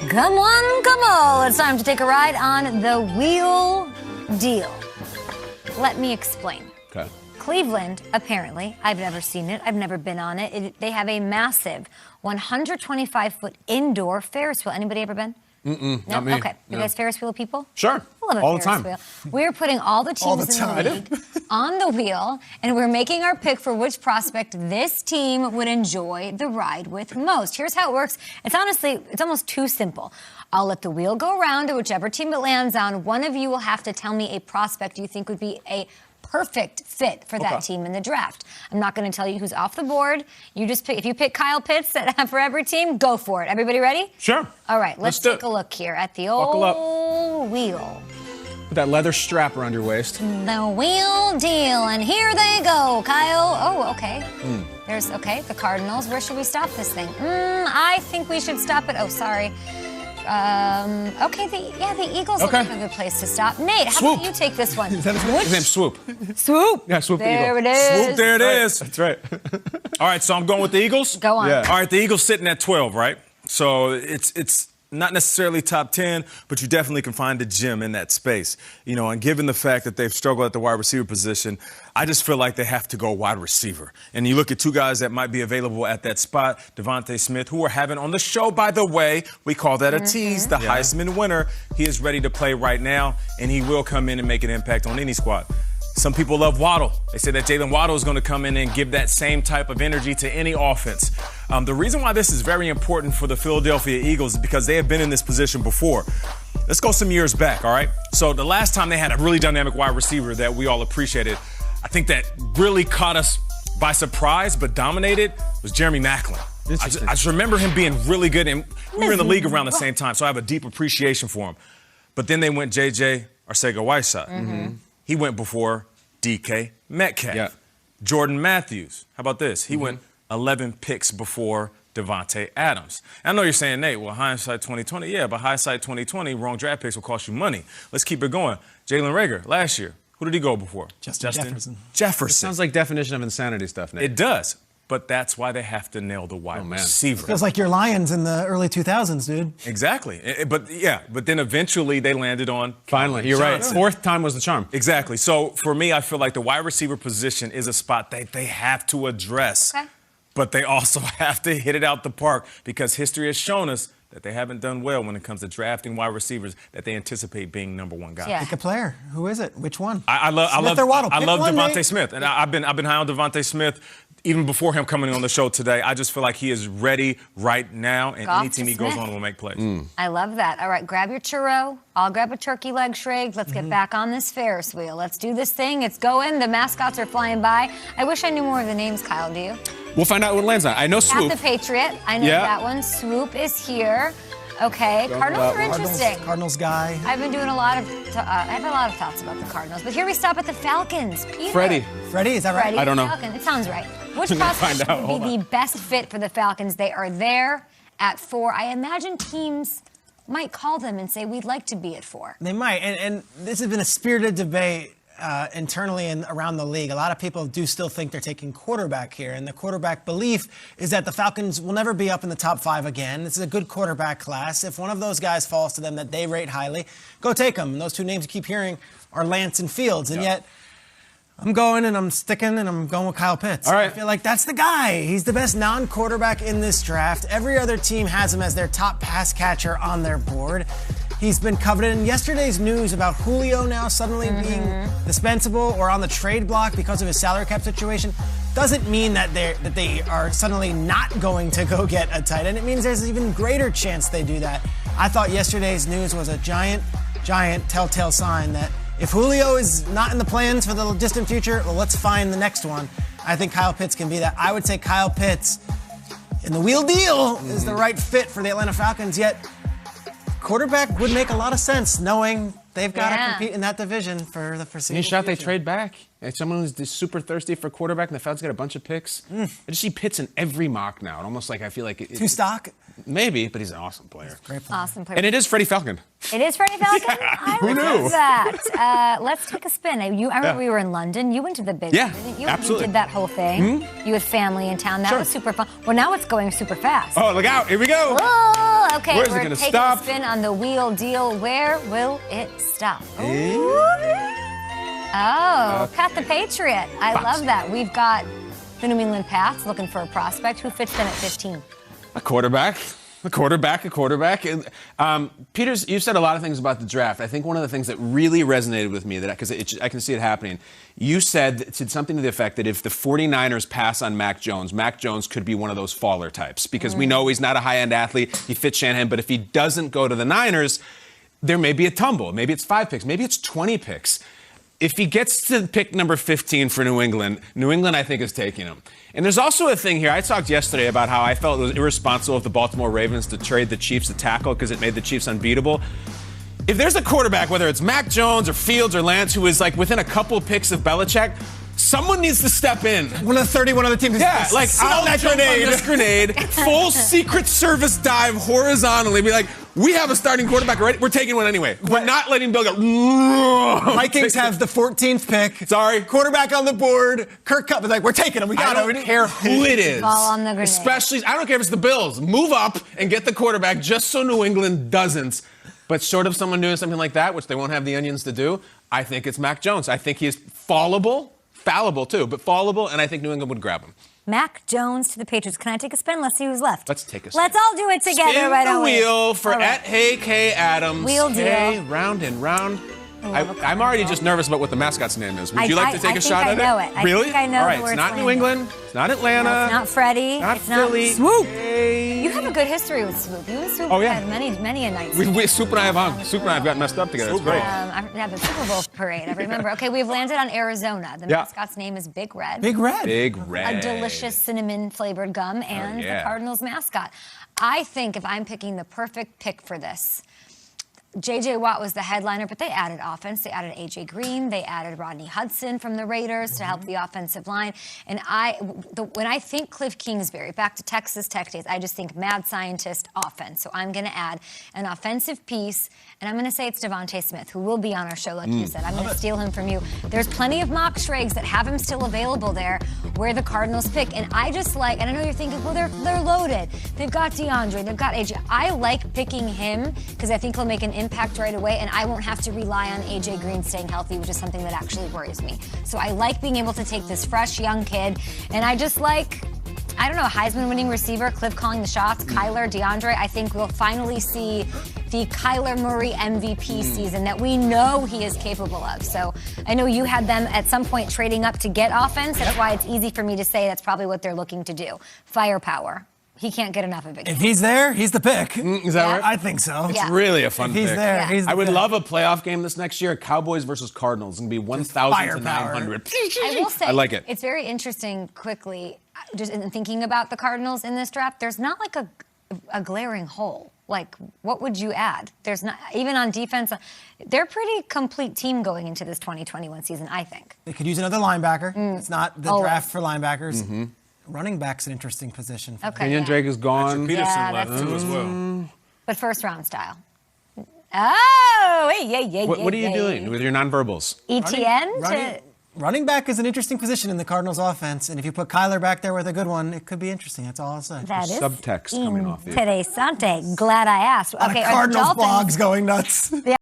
Come on, come on. It's time to take a ride on the Wheel Deal. Let me explain. Okay. Cleveland, apparently, I've never seen it. I've never been on it. They have a massive 125-foot indoor Ferris wheel. Anybody ever been? No? Not me. Okay. You guys Ferris wheel people? Sure. I love a all the Ferris time. wheel. We're putting all the teams in the league on the wheel, and we're making our pick for which prospect this team would enjoy the ride with most. Here's how it works. It's almost too simple. I'll let the wheel go around to whichever team it lands on. One of you will have to tell me a prospect you think would be a perfect fit for that team in the draft. I'm not going to tell you who's off the board. You just pick. If you pick Kyle Pitts for every team, go for it. Everybody ready? Sure. All right, let's take a look here at the old wheel. Put that leather strap around your waist. The Wheel Deal, and here they go, Kyle. Oh, okay. There's, the Cardinals. Where should we stop this thing? I think we should stop it. Oh, sorry. The Eagles look like a good place to stop. Nate, how about you take this one? Is that his name's Swoop. Swoop. Yeah, Swoop the Eagle. There it is. Swoop, there it is. That's right. All right, so I'm going with the Eagles. Go on. Yeah. All right, the Eagles sitting at 12, right? So it's not necessarily top 10, but you definitely can find a gem in that space. You know, and given the fact that they've struggled at the wide receiver position, I just feel like they have to go wide receiver. And you look at two guys that might be available at that spot, Devontae Smith, who we're having on the show, by the way. We call that a tease, the Heisman winner. He is ready to play right now, and he will come in and make an impact on any squad. Some people love Waddle. They say that Jalen Waddle is going to come in and give that same type of energy to any offense. The reason why this is very important for the Philadelphia Eagles is because they have been in this position before. Let's go some years back, all right? So the last time they had a really dynamic wide receiver that we all appreciated, I think that really caught us by surprise but dominated, was Jeremy Maclin. I just remember him being really good, and we were in the league around the same time, so I have a deep appreciation for him. But then they went J.J. Arcega-Whiteside. He went before DK Metcalf. Yeah. Jordan Matthews, how about this? He went 11 picks before Devontae Adams. I know you're saying, Nate, well, hindsight 2020. Yeah, but hindsight 2020, wrong draft picks will cost you money. Let's keep it going. Jalen Reagor, last year, who did he go before? Justin Jefferson. It sounds like definition of insanity stuff, Nate. It does. But that's why they have to nail the wide receiver. Feels like your Lions in the early 2000s, dude. Exactly. But then eventually they landed on Finally, you're right. Fourth time was the charm. Exactly. So for me, I feel like the wide receiver position is a spot that they have to address. Okay. But they also have to hit it out the park because history has shown us that they haven't done well when it comes to drafting wide receivers that they anticipate being number one guy. Yeah. Pick a player. Who is it? Which one? I love Devontae Devontae Smith, and I've been high on Devontae Smith even before him coming on the show today. I just feel like he is ready right now, and any team he goes on will make plays. I love that. All right, grab your churro. I'll grab a turkey leg, Shriggs. Let's get back on this Ferris wheel. Let's do this thing. It's going. The mascots are flying by. I wish I knew more of the names, Kyle. Do you? We'll find out what lands on. I know Swoop. Pat the Patriot. I know that one. Swoop is here. Okay, Cardinals are interesting. Cardinals guy. I've been doing I have a lot of thoughts about the Cardinals, but here we stop at the Falcons. Peter. Freddie, is that right? Freddie, I don't know. Falcon. It sounds right. Which prospect would be the best fit for the Falcons? They are there at 4. I imagine teams might call them and say, we'd like to be at 4. They might, and this has been a spirited debate internally and around the league. A lot of people do still think they're taking quarterback here, and the quarterback belief is that the Falcons will never be up in the top 5 again. This is a good quarterback class. If one of those guys falls to them that they rate highly, go take them. And those two names you keep hearing are Lance and Fields, and yet I'm going and I'm sticking and I'm going with Kyle Pitts. All right. I feel like that's the guy. He's the best non-quarterback in this draft. Every other team has him as their top pass catcher on their board. He's been coveted. And yesterday's news about Julio now suddenly being dispensable or on the trade block because of his salary cap situation doesn't mean that they are suddenly not going to go get a tight end. It means there's an even greater chance they do that. I thought yesterday's news was a giant telltale sign that if Julio is not in the plans for the distant future, well, let's find the next one. I think Kyle Pitts can be that. I would say Kyle Pitts in the Wheel Deal is the right fit for the Atlanta Falcons, yet quarterback would make a lot of sense knowing they've got to compete in that division for the foreseeable Any shot future. they trade back? And someone who's super thirsty for quarterback and the Falcons got a bunch of picks. I just see Pitts in every mock now. And almost like I feel like Two stock? Maybe, but he's an awesome player. Great player. Awesome player. And it is Freddie Falcon. It is Freddie Falcon? I Who would knew? love that. Let's take a spin. I remember we were in London. You went to the big one, didn't you? Absolutely. You did that whole thing. You had family in town. That was super fun. Well, now it's going super fast. Oh, look out. Here we go. Oh, Okay, Where's it we're gonna taking stop? a spin on the wheel deal. Where will it stop? Oh, Pat the Patriot. I love that. We've got the New England Pats looking for a prospect. Who fits them at 15? A quarterback. Peters, you've said a lot of things about the draft. I think one of the things that really resonated with me, because I can see it happening, you said something to the effect that if the 49ers pass on Mac Jones could be one of those faller types. Because we know he's not a high-end athlete. He fits Shanahan. But if he doesn't go to the Niners, there may be a tumble. Maybe it's 5 picks. Maybe it's 20 picks. If he gets to pick number 15 for New England, I think, is taking him. And there's also a thing here. I talked yesterday about how I felt it was irresponsible of the Baltimore Ravens to trade the Chiefs a tackle because it made the Chiefs unbeatable. If there's a quarterback, whether it's Mac Jones or Fields or Lance, who is like within a couple picks of Belichick, someone needs to step in. One of the 31 other teams. Yeah, like I'll jump on this grenade, full Secret Service dive horizontally, be like, we have a starting quarterback already. We're taking one anyway. We're not letting Bill go. Vikings have the 14th pick. Sorry. Quarterback on the board. Kirk Cup is like, we're taking him. We got I him. don't care who it is. Ball on the grenade. Especially, I don't care if it's the Bills. Move up and get the quarterback just so New England doesn't. But short of someone doing something like that, which they won't have the onions to do, I think it's Mac Jones. I think he is fallible too, but fallible, and I think New England would grab him. Mac Jones to the Patriots. Can I take a spin? Let's see who's left. Let's take a spin. Let's all do it together. Spin right the on wheel for all right. at Hey K Adams. Wheel Hey, deal. round and round. love a I'm already combo. just nervous about what the mascot's name is. Would I- you like to take I a think shot I at know it? it. I Really? think I know All the right, word it's not for New it. England. It's not Atlanta. No, it's not Freddie. Not it's Philly. Not Swoop. You have a good history with Swoop. You and Swoop Oh, yeah. had many a night. Soup and I have gotten messed up together. It's great. I had the Super Bowl parade. I remember. Okay, we've landed on Arizona. The Yeah. mascot's name is Big Red. Big Red. Big Red. A delicious cinnamon flavored gum and yeah. the Cardinals mascot. I think if I'm picking the perfect pick for this, J.J. Watt was the headliner, but they added offense. They added A.J. Green. They added Rodney Hudson from the Raiders to help the offensive line. And when I think Cliff Kingsbury, back to Texas Tech days, I just think mad scientist offense. So I'm going to add an offensive piece, and I'm going to say it's Devontae Smith, who will be on our show, like you said. I'm going to steal him from you. There's plenty of mock shrags that have him still available there where the Cardinals pick. And I just like, and I know you're thinking, well, they're loaded. They've got DeAndre. They've got A.J. I like picking him because I think he'll make an impact right away, and I won't have to rely on A.J. Green staying healthy, which is something that actually worries me. So I like being able to take this fresh young kid, and I just like, I don't know, Heisman-winning receiver, Cliff calling the shots, Kyler, DeAndre. I think we'll finally see the Kyler Murray MVP season that we know he is capable of. So I know you had them at some point trading up to get offense. That's why it's easy for me to say that's probably what they're looking to do. Firepower. He can't get enough of it. If he's there, he's the pick. Is that right? I think so. Yeah. It's really a fun If he's pick. there, Yeah. he's the I would pick. love a playoff game this next year. Cowboys versus Cardinals. It's going to be 1,000 to 900. I will say, I like it. It's very interesting, quickly, just in thinking about the Cardinals in this draft, there's not like a glaring hole. Like, what would you add? There's not, even on defense, they're a pretty complete team going into this 2021 season, I think. They could use another linebacker. It's not the Always. draft for linebackers. Running back's an interesting position. Okay. Kenyon yeah. Drake is gone. Peterson Yeah, left that's too as well. But first round style. Oh, yeah. What are you doing with your nonverbals? ETN Running back is an interesting position in the Cardinals offense, and if you put Kyler back there with a good one, it could be interesting. That's all I'll say. that is Subtext coming off you. Interessante. Glad I asked. A lot Okay, of are the Cardinals Dolphins blogs going nuts.